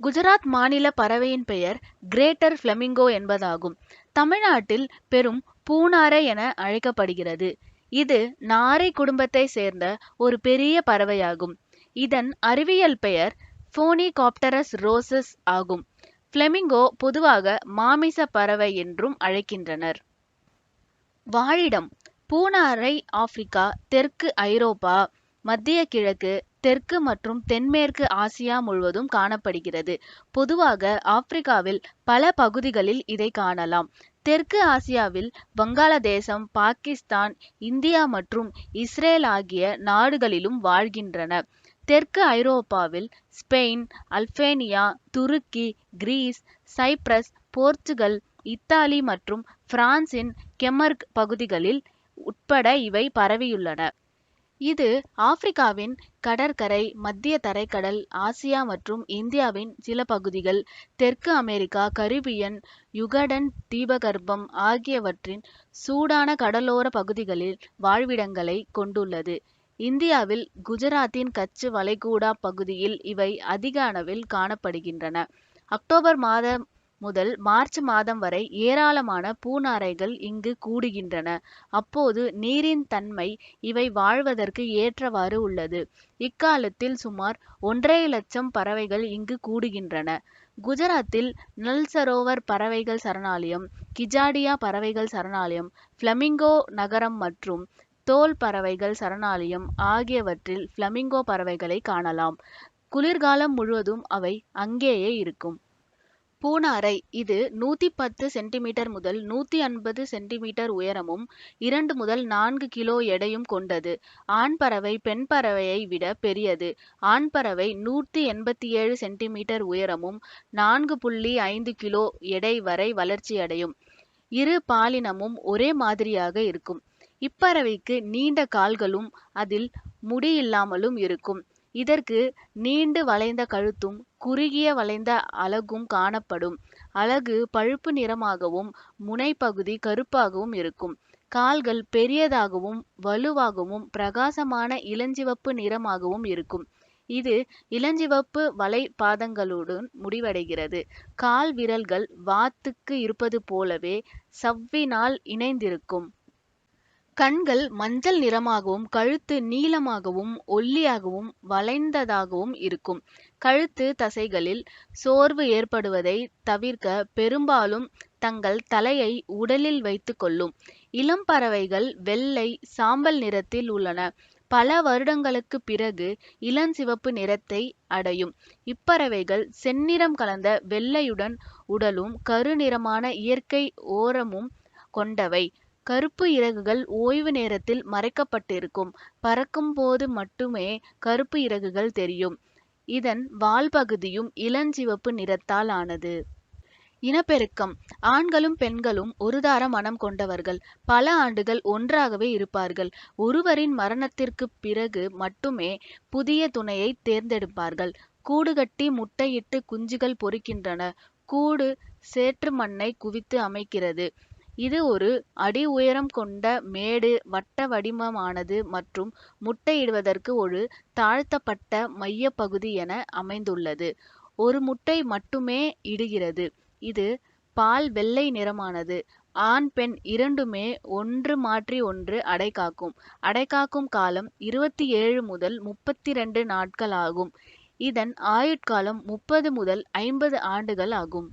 குஜராத் மாநில பறவையின் பெயர் கிரேட்டர் ஃபிளமிங்கோ என்பதாகும். தமிழ்நாட்டில் பெரும் பூநாரை என அழைக்கப்படுகிறது. இது நாரை குடும்பத்தை சேர்ந்த ஒரு பெரிய பறவையாகும். இதன் அறிவியல் பெயர் போனிகாப்டரஸ் ரோசஸ் ஆகும். ஃபிளமிங்கோ பொதுவாக மாமிச பறவை என்றும் அழைக்கின்றனர். வாழிடம்: பூநாரை ஆப்பிரிக்கா, தெற்கு ஐரோப்பா, மத்திய கிழக்கு, தெற்கு மற்றும் தென்மேற்கு ஆசியா முழுவதும் காணப்படுகிறது. பொதுவாக ஆப்பிரிக்காவில் பல பகுதிகளில் இதை காணலாம். தெற்கு ஆசியாவில் வங்காளதேசம், பாகிஸ்தான், இந்தியா மற்றும் இஸ்ரேல் ஆகிய நாடுகளிலும் வாழ்கின்றன. தெற்கு ஐரோப்பாவில் ஸ்பெயின், அல்பேனியா, துருக்கி, கிரீஸ், சைப்ரஸ், போர்ச்சுகல், இத்தாலி மற்றும் பிரான்சின் கெமர்க் பகுதிகளில் உட்பட இவை பரவியுள்ளன. இது ஆப்பிரிக்காவின் கடற்கரை, மத்திய தரைக்கடல், ஆசியா மற்றும் இந்தியாவின் சில பகுதிகள், தெற்கு அமெரிக்கா, கரிபியன், யுகடன் தீபகற்பம் ஆகியவற்றின் சூடான கடலோர பகுதிகளில் வாழ்விடங்களை கொண்டுள்ளது. இந்தியாவில் குஜராத்தின் கட்ச் வளைகுடா பகுதியில் இவை அதிக அளவில் காணப்படுகின்றன. அக்டோபர் மாதம் முதல் மார்ச் மாதம் வரை ஏராளமான பூநாரைகள் இங்கு கூடுகின்றன. அப்போது நீரின் தன்மை இவை வாழ்வதற்கு ஏற்றவாறு உள்ளது. இக்காலத்தில் சுமார் 1.5 லட்சம் பறவைகள் இங்கு கூடுகின்றன. குஜராத்தில் நல்சரோவர் பறவைகள் சரணாலயம், கிஜாடியா பறவைகள் சரணாலயம், ஃபிளமிங்கோ நகரம் மற்றும் தோல் பறவைகள் சரணாலயம் ஆகியவற்றில் ஃபிளமிங்கோ பறவைகளை காணலாம். குளிர்காலம் முழுவதும் அவை அங்கேயே இருக்கும். பூநாரை: இது 110 சென்டிமீட்டர் முதல் 150 சென்டிமீட்டர் உயரமும் 2 முதல் 4 கிலோ எடையும் கொண்டது. ஆண் பறவை பெண் பறவையை விட பெரியது. ஆண் பறவை 187 சென்டிமீட்டர் உயரமும் 4.5 கிலோ எடை வரை வளர்ச்சியடையும். இரு பாலினமும் ஒரே மாதிரியாக இருக்கும். இப்பறவைக்கு நீண்ட கால்களும் அதில் முடி இல்லாமலும் இருக்கும். இதற்கு நீண்டு வளைந்த கழுத்தும் குறுகிய வளைந்த அலகும் காணப்படும். அலகு பழுப்பு நிறமாகவும் முனைப்பகுதி கருப்பாகவும் இருக்கும். கால்கள் பெரியதாகவும் வலுவாகவும் பிரகாசமான இளஞ்சிவப்பு நிறமாகவும் இருக்கும். இது இளஞ்சிவப்பு வலை பாதங்களுடன் முடிவடைகிறது. கால் விரல்கள் வாத்துக்கு இருப்பது போலவே சவ்வினால் இணைந்திருக்கும். கண்கள் மஞ்சள் நிறமாகவும் கழுத்து நீளமாகவும் ஒல்லியாகவும் வளைந்ததாகவும் இருக்கும். கழுத்து தசைகளில் சோர்வு ஏற்படுவதை தவிர்க்க பெரும்பாலும் தங்கள் தலையை உடலில் வைத்து கொள்ளும். இளம் பறவைகள் வெள்ளை, சாம்பல் நிறத்தில் உள்ளன. பல வருடங்களுக்கு பிறகு இளஞ்சிவப்பு நிறத்தை அடையும். இப்பறவைகள் செந்நிறம் கலந்த வெள்ளையுடன் உடலும் கருநிறமான இயற்கை ஓரமும் கொண்டவை. கருப்பு இறகுகள் ஓய்வு நேரத்தில் மறைக்கப்பட்டிருக்கும். பறக்கும் போது மட்டுமே கருப்பு இறகுகள் தெரியும். இதன் வால் பகுதியும் இளஞ்சிவப்பு நிறத்தால் ஆனது. இனப்பெருக்கம்: ஆண்களும் பெண்களும் ஒருதார மனம் கொண்டவர்கள். பல ஆண்டுகள் ஒன்றாகவே இருப்பார்கள். ஒருவரின் மரணத்திற்கு பிறகு மட்டுமே புதிய துணையை தேர்ந்தெடுப்பார்கள். கூடுகட்டி முட்டையிட்டு குஞ்சுகள் பொரிக்கின்றன. கூடு சேற்று மண்ணை குவித்து அமைக்கிறது. இது ஒரு அடி உயரம் கொண்ட மேடு, வட்ட வடிவமானது மற்றும் முட்டையிடுவதற்கு ஒரு தாழ்த்தப்பட்ட மையப்பகுதி என அமைந்துள்ளது. ஒரு முட்டை மட்டுமே இடுகிறது. இது பால் வெள்ளை நிறமானது. ஆண் பெண் இரண்டுமே ஒன்று மாற்றி ஒன்று அடைகாக்கும். அடைகாக்கும் காலம் 27 முதல் 32 நாட்கள் ஆகும். இதன் ஆயுட்காலம் 30 முதல் 50 ஆண்டுகள் ஆகும்.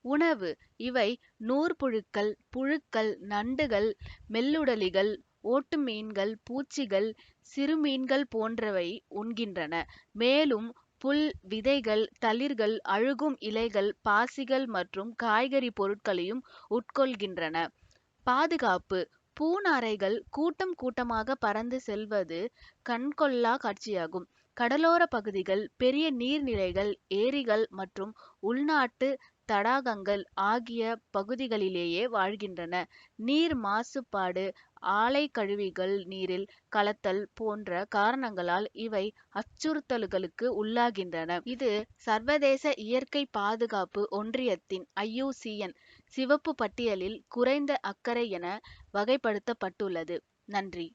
உணவு: இவை நூற்புழுக்கள், புழுக்கள், நண்டுகள், மெல்லுடலிகள், ஓட்டு மீன்கள், பூச்சிகள், சிறு மீன்கள் போன்றவை உண்கின்றன. மேலும் புல், விதைகள், தளிர்கள், அழுகும் இலைகள், பாசிகள் மற்றும் காய்கறி பொருட்களையும் உட்கொள்கின்றன. பாதுகாப்பு: பூநாரைகள் கூட்டம் கூட்டமாக பறந்து செல்வது கண்கொள்ளா காட்சியாகும். கடலோர பகுதிகள், பெரிய நீர்நிலைகள், ஏரிகள் மற்றும் உள்நாட்டு தடாகங்கள் ஆகிய பகுதிகளிலேயே வாழ்கின்றன. நீர் மாசுபாடு, ஆலை கழிவுகள் நீரில் கலத்தல் போன்ற காரணங்களால் இவை அச்சுறுத்தல்களுக்கு உள்ளாகின்றன. இது சர்வதேச இயற்கை பாதுகாப்பு ஒன்றியத்தின் IUCN சிவப்பு பட்டியலில் குறைந்த அக்கறை என வகைப்படுத்தப்பட்டுள்ளது. நன்றி.